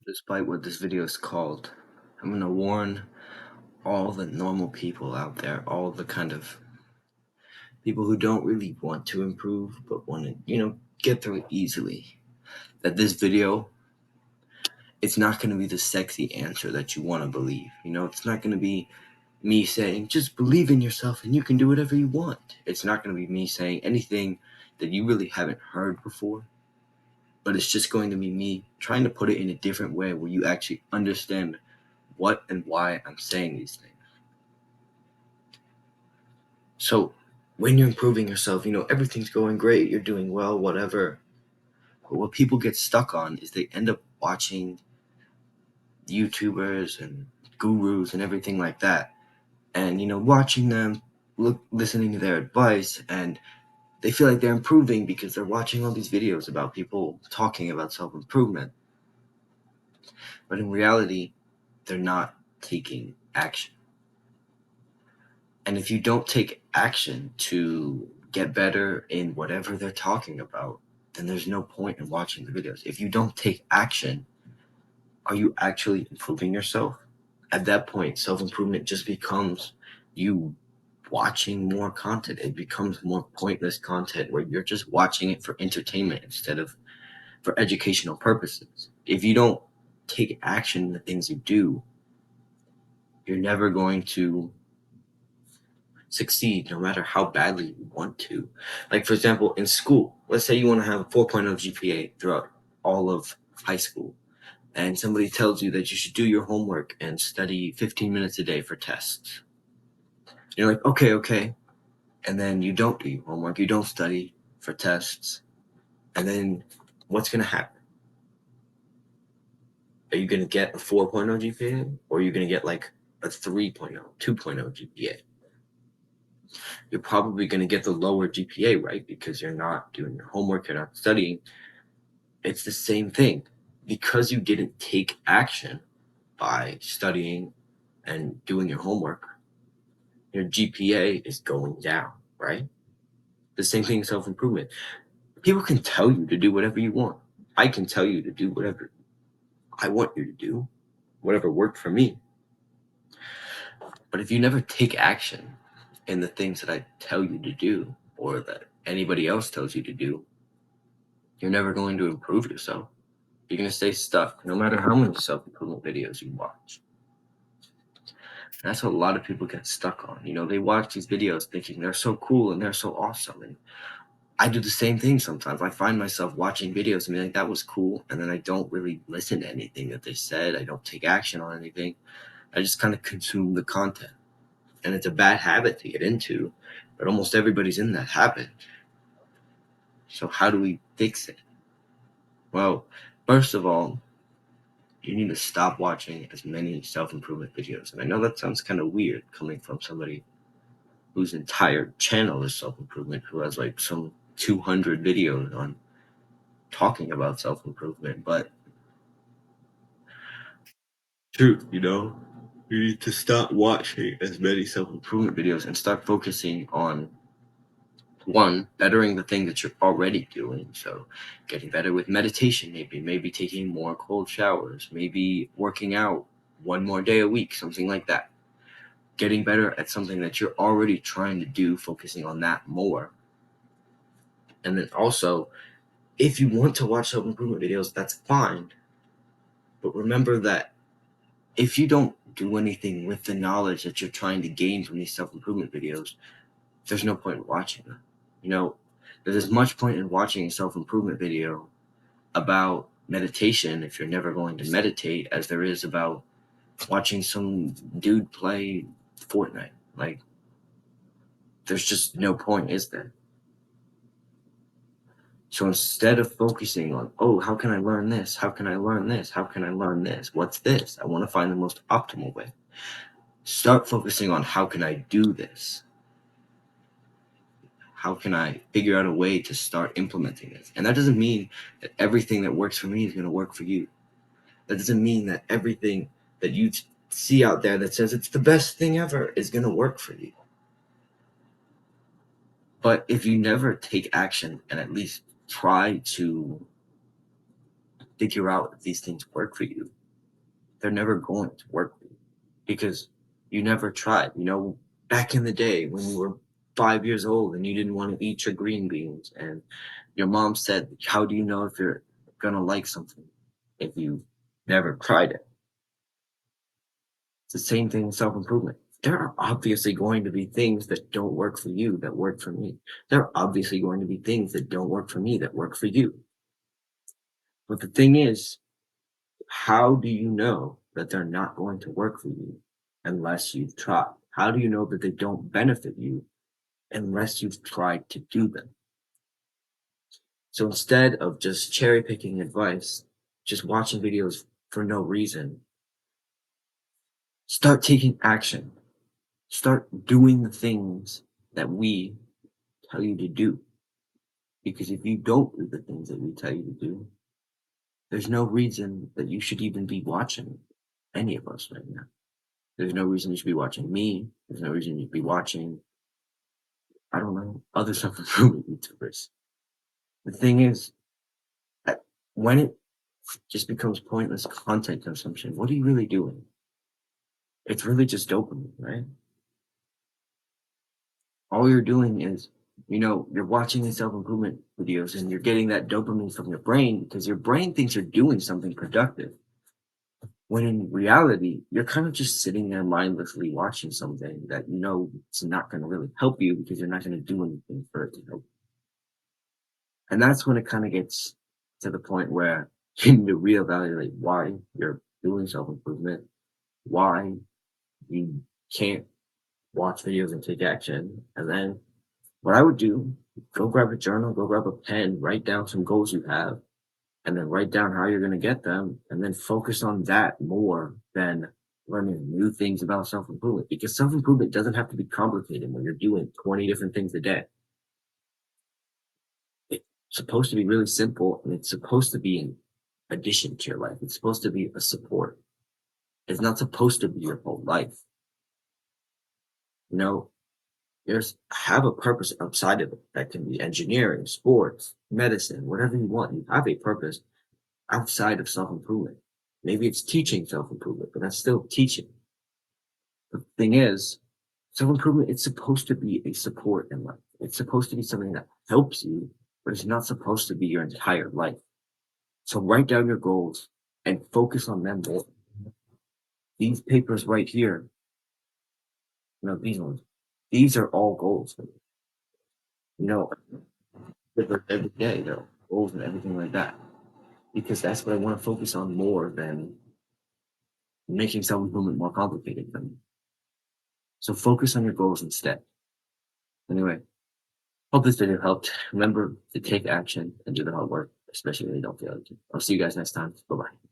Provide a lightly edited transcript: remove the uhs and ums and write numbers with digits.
Despite what this video is called, I'm going to warn all the normal people out there, all the kind of people who don't really want to improve but want to, get through it easily, that this video, it's not going to be the sexy answer that you want to believe. It's not going to be me saying, just believe in yourself and you can do whatever you want. It's not going to be me saying anything that you really haven't heard before, but it's just going to be me trying to put it in a different way where you actually understand what and why I'm saying these things. So when you're improving yourself, everything's going great, you're doing well, whatever. But what people get stuck on is they end up watching YouTubers and gurus and everything like that. And, watching them, listening to their advice, and they feel like they're improving because they're watching all these videos about people talking about self-improvement. But in reality, they're not taking action. And if you don't take action to get better in whatever they're talking about, then there's no point in watching the videos. If you don't take action, are you actually improving yourself? At that point, self-improvement just becomes you watching more content. It becomes more pointless content where you're just watching it for entertainment instead of for educational purposes. If you don't take action in the things you do, you're never going to succeed no matter how badly you want to. Like, for example, in school, let's say you want to have a 4.0 GPA throughout all of high school, and somebody tells you that you should do your homework and study 15 minutes a day for tests. You're like, okay. And then you don't do your homework, you don't study for tests, and then what's going to happen? Are you going to get a 4.0 GPA, or are you going to get like a 3.0, 2.0 GPA? You're probably going to get the lower GPA, right? Because you're not doing your homework, you're not studying. It's the same thing. Because you didn't take action by studying and doing your homework, your GPA is going down, right? The same thing in self-improvement. People can tell you to do whatever you want. I can tell you to do whatever I want you to do, whatever worked for me. But if you never take action in the things that I tell you to do or that anybody else tells you to do, you're never going to improve yourself. You're going to stay stuck no matter how many self-improvement videos you watch. And that's what a lot of people get stuck on. They watch these videos thinking they're so cool and they're so awesome. And I do the same thing sometimes. I find myself watching videos and being like, that was cool. And then I don't really listen to anything that they said. I don't take action on anything. I just kind of consume the content. And it's a bad habit to get into, but almost everybody's in that habit. So how do we fix it? Well, first of all, you need to stop watching as many self-improvement videos. And I know that sounds kind of weird coming from somebody whose entire channel is self-improvement, who has like some 200 videos on talking about self-improvement, but truth, you need to stop watching as many self-improvement videos and start focusing on one, bettering the thing that you're already doing. So getting better with meditation, maybe taking more cold showers, maybe working out one more day a week, something like that. Getting better at something that you're already trying to do, focusing on that more. And then also, if you want to watch self-improvement videos, that's fine. But remember that if you don't do anything with the knowledge that you're trying to gain from these self-improvement videos, there's no point in watching them. There's as much point in watching a self-improvement video about meditation if you're never going to meditate as there is about watching some dude play Fortnite. Like, there's just no point, is there? So instead of focusing on, oh, how can I learn this? How can I learn this? How can I learn this? What's this? I want to find the most optimal way. Start focusing on, how can I do this? How can I figure out a way to start implementing this? And that doesn't mean that everything that works for me is going to work for you. That doesn't mean that everything that you see out there that says it's the best thing ever is going to work for you. But if you never take action and at least try to figure out if these things work for you. They're never going to work for you because you never tried. Back in the day when you were 5 years old and you didn't want to eat your green beans, and your mom said, "How do you know if you're gonna like something if you never tried it?" It's the same thing with self improvement. There are obviously going to be things that don't work for you that work for me. There are obviously going to be things that don't work for me that work for you. But the thing is, how do you know that they're not going to work for you unless you've tried? How do you know that they don't benefit you unless you've tried to do them? So instead of just cherry picking advice, just watching videos for no reason, start taking action. Start doing the things that we tell you to do. Because if you don't do the things that we tell you to do, there's no reason that you should even be watching any of us right now. There's no reason you should be watching me. There's no reason you should be watching, I don't know, other self improvement YouTubers. The thing is, that when it just becomes pointless content consumption, what are you really doing? It's really just dopamine, right? All you're doing is, you're watching these self improvement videos and you're getting that dopamine from your brain because your brain thinks you're doing something productive. When in reality, you're kind of just sitting there mindlessly watching something that it's not going to really help you because you're not going to do anything for it to help. And that's when it kind of gets to the point where you need to reevaluate why you're doing self improvement, why you can't watch videos and take action. And then what I would do, go grab a journal, go grab a pen, write down some goals you have, and then write down how you're going to get them, and then focus on that more than learning new things about self improvement. Because self improvement doesn't have to be complicated when you're doing 20 different things a day. It's supposed to be really simple, and it's supposed to be an addition to your life. It's supposed to be a support. It's not supposed to be your whole life. You know, there's have a purpose outside of it. That can be engineering, sports, medicine, whatever you want. You have a purpose outside of self improvement. Maybe it's teaching self improvement, but that's still teaching. The thing is, self improvement, it's supposed to be a support in life. It's supposed to be something that helps you, but it's not supposed to be your entire life. So write down your goals and focus on them more. These papers right here, these ones, these are all goals for me. You know, every day, goals and everything like that. Because that's what I want to focus on more than making self improvement more complicated for me. So focus on your goals instead. Anyway, hope this video helped. Remember to take action and do the hard work, especially when you don't feel like it. I'll see you guys next time. Bye bye.